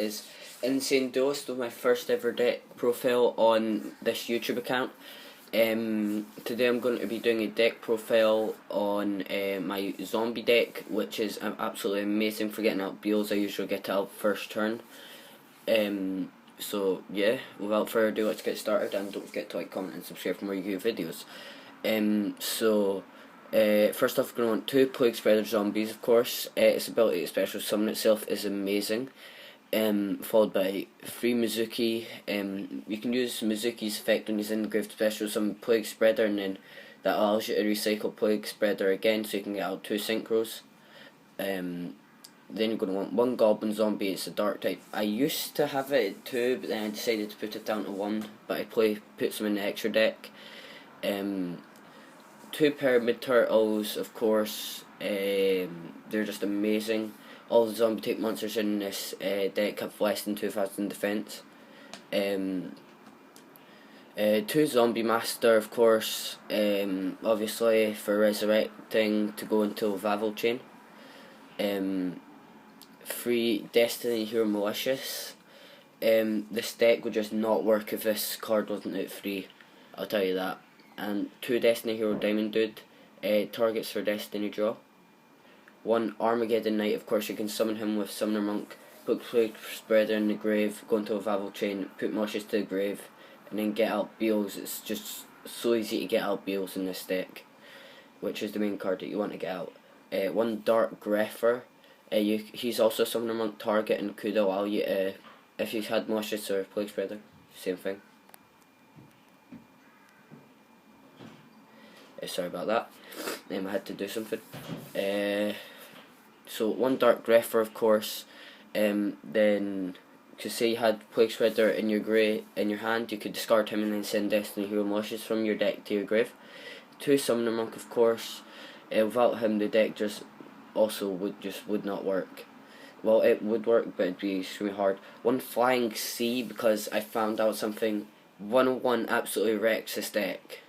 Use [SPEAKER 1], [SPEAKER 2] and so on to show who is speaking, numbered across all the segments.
[SPEAKER 1] is Insane Duelist with my first ever deck profile on this YouTube account. Today I'm going to be doing a deck profile on my zombie deck, which is absolutely amazing for getting out Beelze. I usually get it out first turn. So yeah, without further ado, let's get started, and don't forget to like, comment and subscribe for more YouTube videos. First off, we're going to want 2 Plague Spreader Zombies, of course. Its ability to special summon itself is amazing. Followed by 3 Mizuki. You can use Mizuki's effect when he's in the grave to special summon Plague Spreader, and then that allows you to recycle Plague Spreader again, so you can get out 2 Synchros. Then you're going to want 1 Goblin Zombie. It's a dark type. I used to have it at 2, but then I decided to put it down to 1, but I put some in the extra deck. 2 Pyramid Turtles, of course. They're just amazing. All the zombie type monsters in this deck have less than 2000 defense. 2 Zombie Master, of course, obviously for resurrecting to go into Vavel Chain. 3 Destiny Hero Malicious. This deck would just not work if this card wasn't out free, I'll tell you that. And 2 Destiny Hero Diamond Dude, targets for Destiny Draw. 1 Armageddon Knight, of course you can summon him with Summoner Monk, put Plague Spreader in the grave, go into a Vavel Chain, put Malicious to the grave, and then get out Beelze. It's just so easy to get out Beelze in this deck, which is the main card that you want to get out. 1 Dark Grepher, he's also a Summoner Monk target and could allow you to, if you had Malicious or Plague Spreader, same thing. Sorry about that, I had to do something. So 1 Dark Grepher, of course. Then, cause say you had Plague Spreader in your hand, you could discard him and then send Destiny Hero Malicious from your deck to your grave. 2 Summoner Monk, of course. Without him, the deck just would not work. Well, it would work, but it'd be extremely hard. 1 Flying Sea, because I found out something. 101 absolutely wrecks this deck.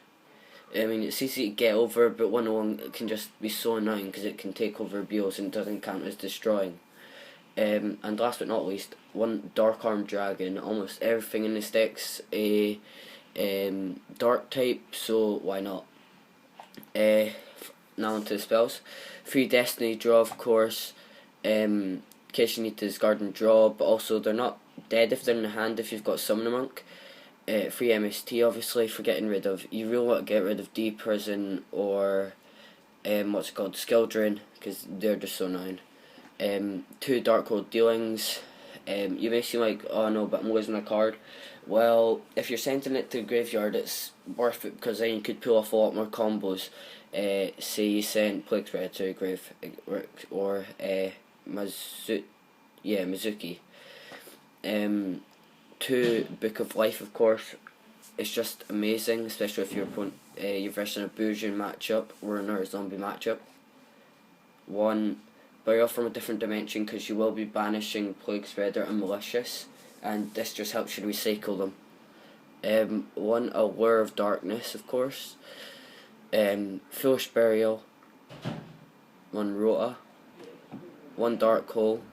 [SPEAKER 1] I mean, it's easy to get over, but 101 can just be so annoying because it can take over Beelze and doesn't count as destroying. And last but not least, 1 Dark Armed Dragon. Almost everything in this deck's a dark type, so why not? Now onto the spells. 3 Destiny Draw, of course, in case you need to discard and draw, but also they're not dead if they're in the hand if you've got Summoner Monk. 3 MST, obviously, for getting rid of, you really want to get rid of D-Prison or what's it called, Skill Drain, because they're just so annoying. 2 Dark Hole Dealings. You may seem like, oh no, but I'm losing my card. Well, if you're sending it to the graveyard, it's worth it, because then you could pull off a lot more combos. Say you sent Plague Spreader to the grave, or Mizuki. 2 Book of Life, of course. It's just amazing, especially if you're versing a Bourgeon matchup or another zombie matchup. 1 Burial from a Different Dimension, because you will be banishing Plague Spreader and Malicious, and this just helps you recycle them. 1 Allure of Darkness, of course. Foolish Burial. 1 Rota. 1 Dark Hole.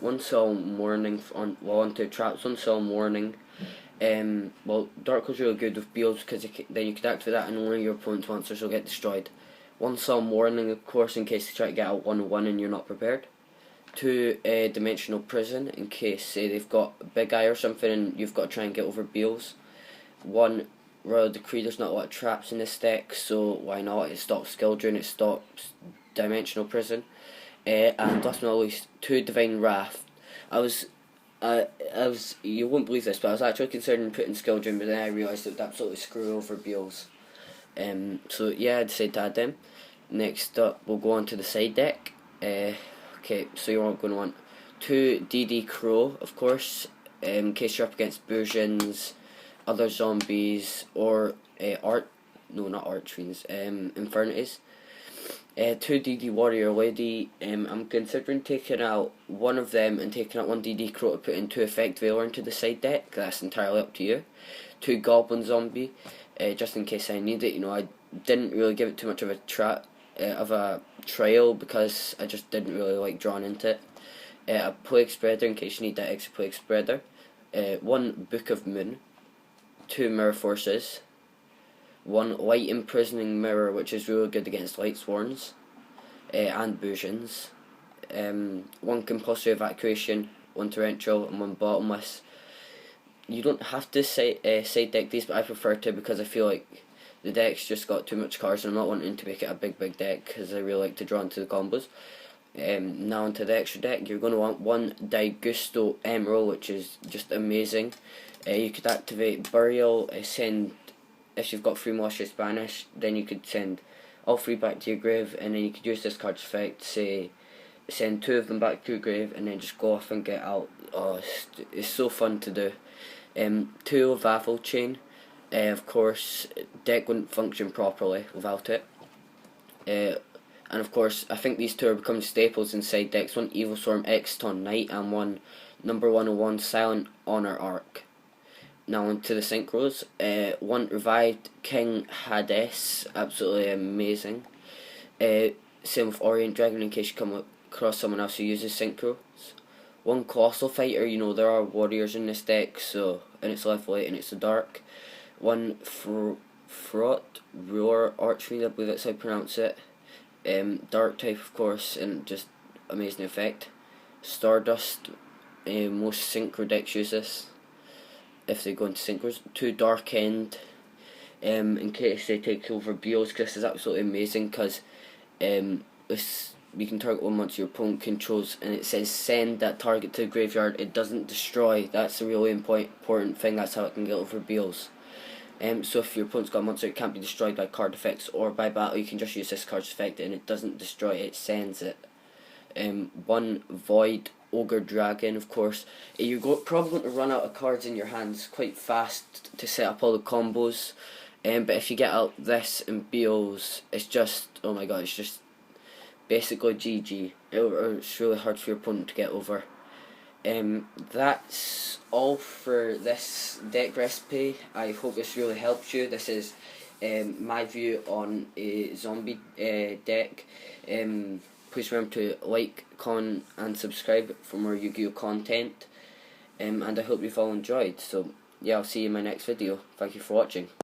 [SPEAKER 1] 1 Solemn Warning on 2 traps. 1 Solemn Warning. Well, Dark Hole's really good with Beelze, because then you could activate that and only your opponent's monsters will get destroyed. 1 Solemn Warning, of course, in case you try to get out 1-1 and you're not prepared. 2 Dimensional Prison, in case, say, they've got a Big Eye or something and you've got to try and get over Beelze. 1 Royal Decree. There's not a lot of traps in this deck, so why not? It stops Skill Drain, it stops Dimensional Prison. And last but not least, 2 Divine Wrath. You won't believe this, but I was actually considering putting Skill Drain, but then I realised it would absolutely screw over Beelze. So yeah, I decided to add them. Next up, we'll go on to the side deck. Okay, so you're going to want 2 DD Crow, of course, in case you're up against Bourgeons, other zombies, or Infernities. 2 DD Warrior Lady. I'm considering taking out 1 of them and taking out 1 DD Crow to put into Effect Veiler into the side deck. That's entirely up to you. 2 Goblin Zombie, just in case I need it. You know, I didn't really give it too much of a trial because I just didn't really like drawing into it. a plague spreader in case you need that extra plague spreader, 1 Book of Moon, 2 Mirror Forces, 1 Light Imprisoning Mirror, which is really good against Light Sworns and Bujins, 1 Compulsory Evacuation, 1 Torrential, and 1 Bottomless. You don't have to side deck these, but I prefer to because I feel like the deck's just got too much cards and I'm not wanting to make it a big deck because I really like to draw into the combos. Now into the extra deck, you're going to want 1 Daigusto Emerald, which is just amazing. You could activate Burial, send, if you've got 3 Malicious Banish, then you could send all 3 back to your grave, and then you could use this card's effect, say, send 2 of them back to your grave, and then just go off and get out. Oh, it's so fun to do. 2 Vavel Chain, of course, deck wouldn't function properly without it. And of course, I think these 2 are becoming staples inside decks. 1 Evil Storm Exton Knight and 1 number 101 Silent Honor Arc. Now onto the synchros. 1 Revived King Hades, absolutely amazing. Same with Orient Dragon in case you come across someone else who uses synchros. 1 Colossal Fighter, you know there are warriors in this deck, so, and it's level 8 and it's a dark. 1 Fraught Roar Archfiend, I believe that's how you pronounce it. Dark type, of course, and just amazing effect. Stardust, most synchro decks use this if they go into synchros. 2 Dark End, in case they take over Beelze. This is absolutely amazing because you can target 1 monster your opponent controls, and it says send that target to the graveyard. It doesn't destroy. That's a really important thing. That's how it can get over Beelze. So if your opponent's got a monster, it can't be destroyed by card effects or by battle. You can just use this card's effect and it doesn't destroy it, it sends it. 1 Void Ogre Dragon, of course. You're probably going to run out of cards in your hands quite fast to set up all the combos. But if you get out this and Beelze, it's just, oh my god, it's just basically GG. It's really hard for your opponent to get over. That's all for this deck recipe. I hope this really helps you. This is my view on a zombie deck. Please remember to like, comment and subscribe for more Yu-Gi-Oh content. And I hope you've all enjoyed. So yeah, I'll see you in my next video. Thank you for watching.